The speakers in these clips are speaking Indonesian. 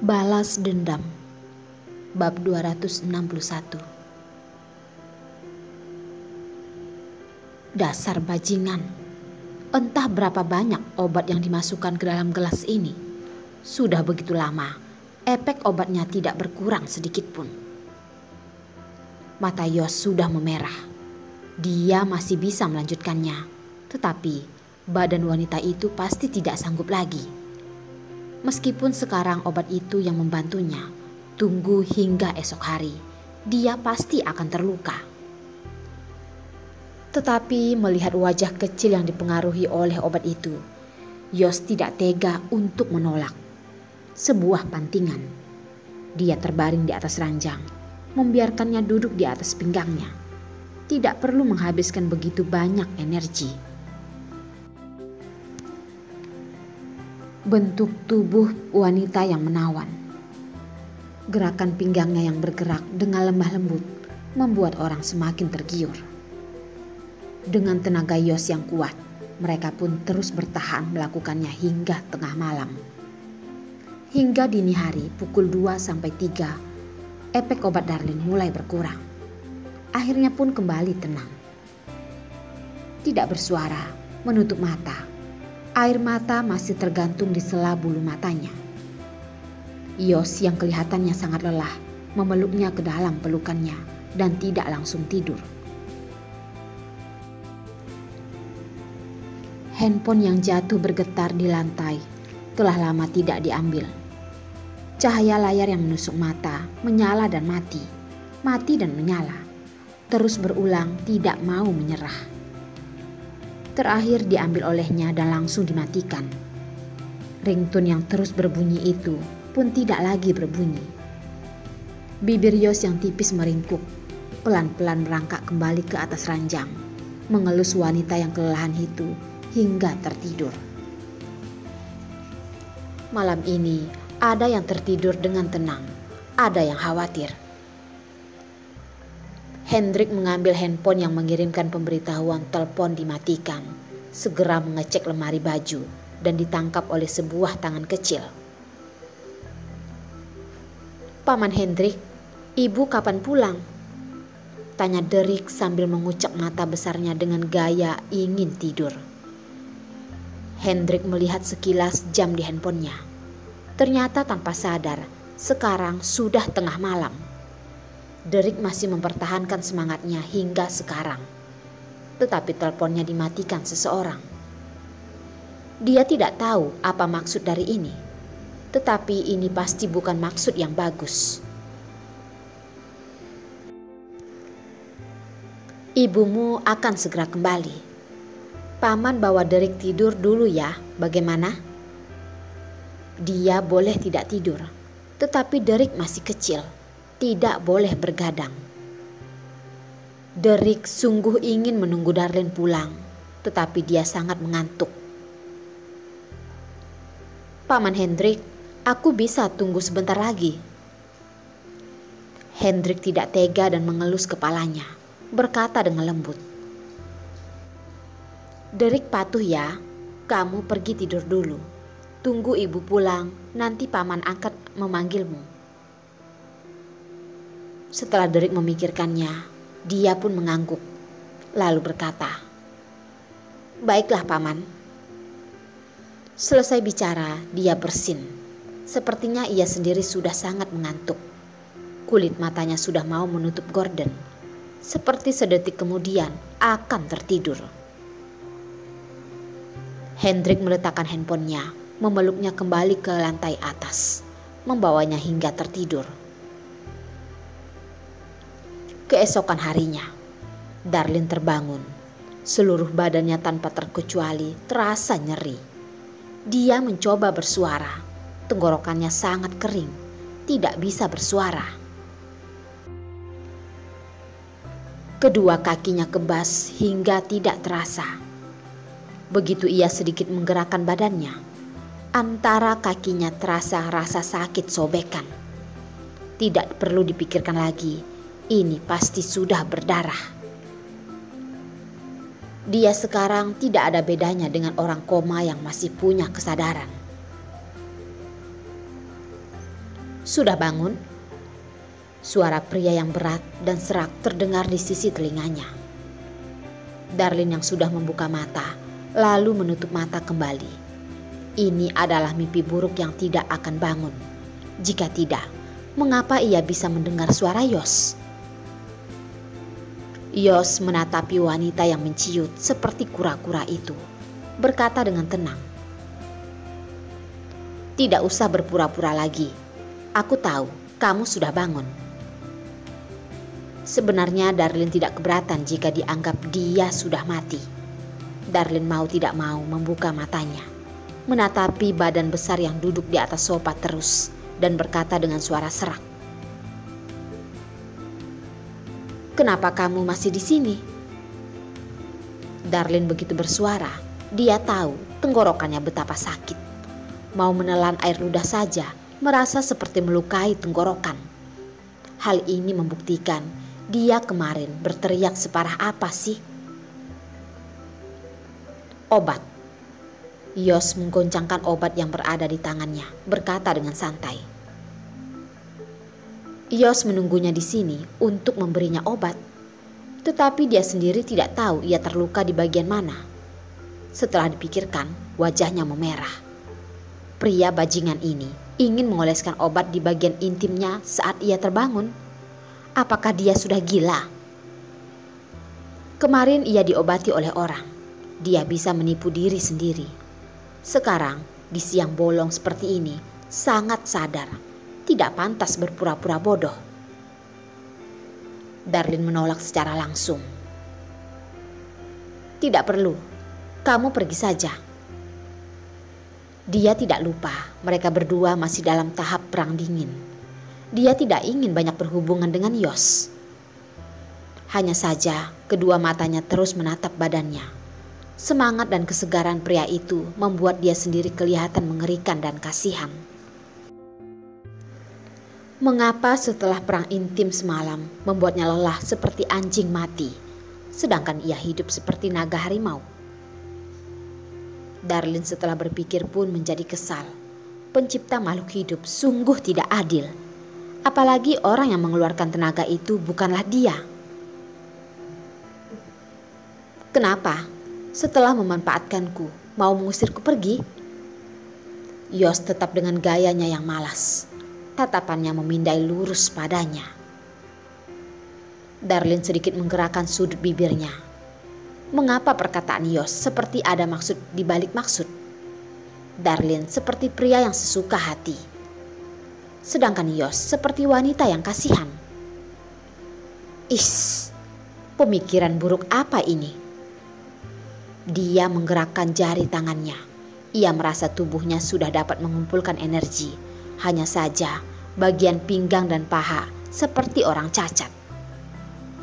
Balas dendam. Bab 261. Dasar bajingan. Entah berapa banyak obat yang dimasukkan ke dalam gelas ini. Sudah begitu lama, efek obatnya tidak berkurang sedikit pun. Mata Yos sudah memerah. Dia masih bisa melanjutkannya, tetapi badan wanita itu pasti tidak sanggup lagi. Meskipun sekarang obat itu yang membantunya, tunggu hingga esok hari, dia pasti akan terluka. Tetapi melihat wajah kecil yang dipengaruhi oleh obat itu, Yos tidak tega untuk menolak. Sebuah pantingan. Dia terbaring di atas ranjang, membiarkannya duduk di atas pinggangnya. Tidak perlu menghabiskan begitu banyak energi. Bentuk tubuh wanita yang menawan. Gerakan pinggangnya yang bergerak dengan lemah lembut membuat orang semakin tergiur. Dengan tenaga Yos yang kuat, mereka pun terus bertahan melakukannya hingga tengah malam. Hingga dini hari pukul 2-3, efek obat Darlin mulai berkurang. Akhirnya pun kembali tenang. Tidak bersuara, menutup mata. Air mata masih tergantung di sela bulu matanya. Yos yang kelihatannya sangat lelah memeluknya ke dalam pelukannya dan tidak langsung tidur. Handphone yang jatuh bergetar di lantai telah lama tidak diambil. Cahaya layar yang menusuk mata menyala dan mati, mati dan menyala. Terus berulang tidak mau menyerah. Terakhir diambil olehnya dan langsung dimatikan. Ringtone yang terus berbunyi itu pun tidak lagi berbunyi. Bibir Yos yang tipis meringkuk, pelan-pelan merangkak kembali ke atas ranjang, mengelus wanita yang kelelahan itu hingga tertidur. Malam ini ada yang tertidur dengan tenang, ada yang khawatir. Hendrik mengambil handphone yang mengirimkan pemberitahuan telepon dimatikan, segera mengecek lemari baju dan ditangkap oleh sebuah tangan kecil. "Paman Hendrik, ibu kapan pulang?" tanya Derek sambil mengucap mata besarnya dengan gaya ingin tidur. Hendrik melihat sekilas jam di handphonenya. Ternyata tanpa sadar, sekarang sudah tengah malam. Derek masih mempertahankan semangatnya hingga sekarang. Tetapi teleponnya dimatikan seseorang. Dia tidak tahu apa maksud dari ini. Tetapi ini pasti bukan maksud yang bagus. "Ibumu akan segera kembali. Paman bawa Derek tidur dulu ya, bagaimana?" Dia boleh tidak tidur, tetapi Derek masih kecil. Tidak boleh bergadang. Derek sungguh ingin menunggu Darlin pulang, tetapi dia sangat mengantuk. "Paman Hendrik, aku bisa tunggu sebentar lagi." Hendrik tidak tega dan mengelus kepalanya, berkata dengan lembut. "Derek patuh ya, kamu pergi tidur dulu. Tunggu ibu pulang, nanti paman akan memanggilmu." Setelah Derek memikirkannya, dia pun mengangguk, lalu berkata, "Baiklah paman." Selesai bicara, dia bersin. Sepertinya ia sendiri sudah sangat mengantuk. Kulit matanya sudah mau menutup gorden. Seperti sedetik kemudian akan tertidur. Hendrik meletakkan handphonenya, memeluknya kembali ke lantai atas, membawanya hingga tertidur. Keesokan harinya, Darlin terbangun. Seluruh badannya tanpa terkecuali terasa nyeri. Dia mencoba bersuara. Tenggorokannya sangat kering, tidak bisa bersuara. Kedua kakinya kebas hingga tidak terasa. Begitu ia sedikit menggerakkan badannya, antara kakinya terasa rasa sakit sobekan. Tidak perlu dipikirkan lagi. Ini pasti sudah berdarah. Dia sekarang tidak ada bedanya dengan orang koma yang masih punya kesadaran. Sudah bangun? Suara pria yang berat dan serak terdengar di sisi telinganya. Darlin yang sudah membuka mata, lalu menutup mata kembali. Ini adalah mimpi buruk yang tidak akan bangun. Jika tidak, mengapa ia bisa mendengar suara Yos? Yos menatapi wanita yang menciut seperti kura-kura itu, berkata dengan tenang. Tidak usah berpura-pura lagi. Aku tahu kamu sudah bangun. Sebenarnya Darlin tidak keberatan jika dianggap dia sudah mati. Darlin mau tidak mau membuka matanya, menatapi badan besar yang duduk di atas sofa terus dan berkata dengan suara serak. Kenapa kamu masih di sini? Darlin begitu bersuara, dia tahu tenggorokannya betapa sakit. Mau menelan air ludah saja, merasa seperti melukai tenggorokan. Hal ini membuktikan dia kemarin berteriak separah apa sih? Obat. Yos menggoncangkan obat yang berada di tangannya, berkata dengan santai. Yos menunggunya di sini untuk memberinya obat, tetapi dia sendiri tidak tahu ia terluka di bagian mana. Setelah dipikirkan, wajahnya memerah. Pria bajingan ini ingin mengoleskan obat di bagian intimnya saat ia terbangun. Apakah dia sudah gila? Kemarin ia diobati oleh orang. Dia bisa menipu diri sendiri. Sekarang, di siang bolong seperti ini, sangat sadar. Tidak pantas berpura-pura bodoh. Darlin menolak secara langsung. Tidak perlu. Kamu pergi saja. Dia tidak lupa mereka berdua masih dalam tahap perang dingin. Dia tidak ingin banyak berhubungan dengan Yos. Hanya saja kedua matanya terus menatap badannya. Semangat dan kesegaran pria itu membuat dia sendiri kelihatan mengerikan dan kasihan. Mengapa setelah perang intim semalam membuatnya lelah seperti anjing mati, sedangkan ia hidup seperti naga harimau? Darlin setelah berpikir pun menjadi kesal. Pencipta makhluk hidup sungguh tidak adil. Apalagi orang yang mengeluarkan tenaga itu bukanlah dia. Kenapa? Setelah memanfaatkanku, mau mengusirku pergi? Yos tetap dengan gayanya yang malas. Tatapannya memindai lurus padanya. Darlin sedikit menggerakkan sudut bibirnya. Mengapa perkataan Yos seperti ada maksud di balik maksud? Darlin seperti pria yang sesuka hati. Sedangkan Yos seperti wanita yang kasihan. Pemikiran buruk apa ini? Dia menggerakkan jari tangannya. Ia merasa tubuhnya sudah dapat mengumpulkan energi. Hanya saja bagian pinggang dan paha seperti orang cacat.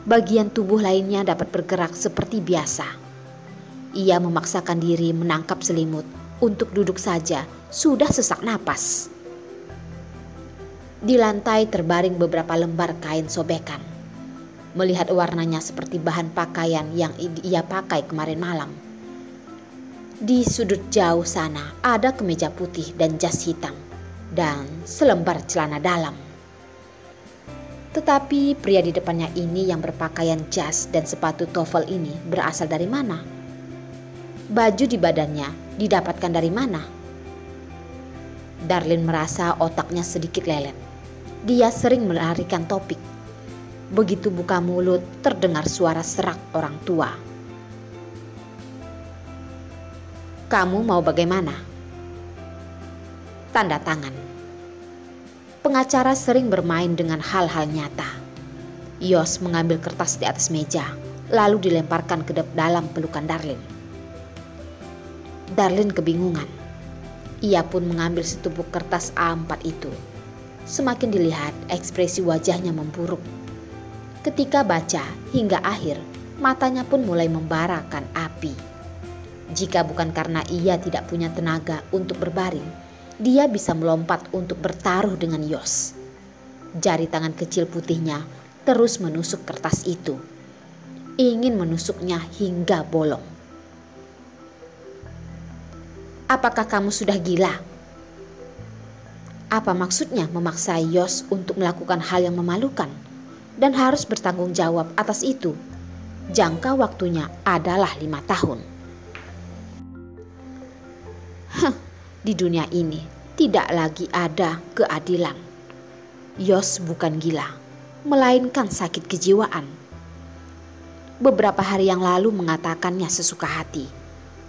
Bagian tubuh lainnya dapat bergerak seperti biasa. Ia memaksakan diri menangkap selimut. Untuk duduk saja sudah sesak napas. Di lantai terbaring beberapa lembar kain sobekan. Melihat warnanya seperti bahan pakaian yang ia pakai kemarin malam. Di sudut jauh sana ada kemeja putih dan jas hitam. Dan selembar celana dalam. Tetapi pria di depannya ini yang berpakaian jas dan sepatu TOEFL ini berasal dari mana? Baju di badannya didapatkan dari mana? Darlin merasa otaknya sedikit lelet. Dia sering melarikan topik. Begitu buka mulut terdengar suara serak orang tua. Kamu mau bagaimana? Tanda tangan. Pengacara sering bermain dengan hal-hal nyata. Yos mengambil kertas di atas meja, lalu dilemparkan ke dalam pelukan Darlin. Darlin kebingungan. Ia pun mengambil setumpuk kertas A4 itu. Semakin dilihat, ekspresi wajahnya memburuk. Ketika baca hingga akhir, matanya pun mulai membarakan api. Jika bukan karena ia tidak punya tenaga untuk berbaring, dia bisa melompat untuk bertaruh dengan Yos. Jari tangan kecil putihnya terus menusuk kertas itu. Ingin menusuknya hingga bolong. Apakah kamu sudah gila? Apa maksudnya memaksa Yos untuk melakukan hal yang memalukan dan harus bertanggung jawab atas itu? Jangka waktunya adalah 5 tahun. Di dunia ini tidak lagi ada keadilan. Yos bukan gila, melainkan sakit kejiwaan. Beberapa hari yang lalu mengatakannya sesuka hati.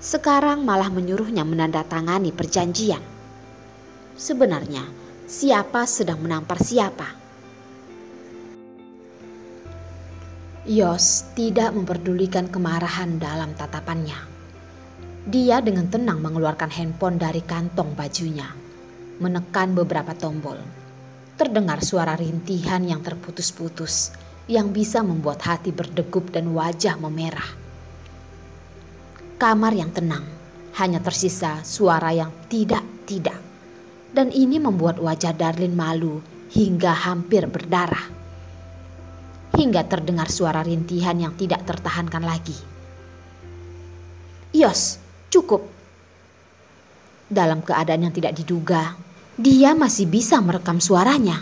Sekarang malah menyuruhnya menandatangani perjanjian. Sebenarnya, siapa sedang menampar siapa? Yos tidak memperdulikan kemarahan dalam tatapannya. Dia dengan tenang mengeluarkan handphone dari kantong bajunya, menekan beberapa tombol. Terdengar suara rintihan yang terputus-putus yang bisa membuat hati berdegup dan wajah memerah. Kamar yang tenang, hanya tersisa suara yang tidak-tidak. Dan ini membuat wajah Darlin malu hingga hampir berdarah. Hingga terdengar suara rintihan yang tidak tertahankan lagi. Yos, cukup. Dalam keadaan yang tidak diduga, dia masih bisa merekam suaranya.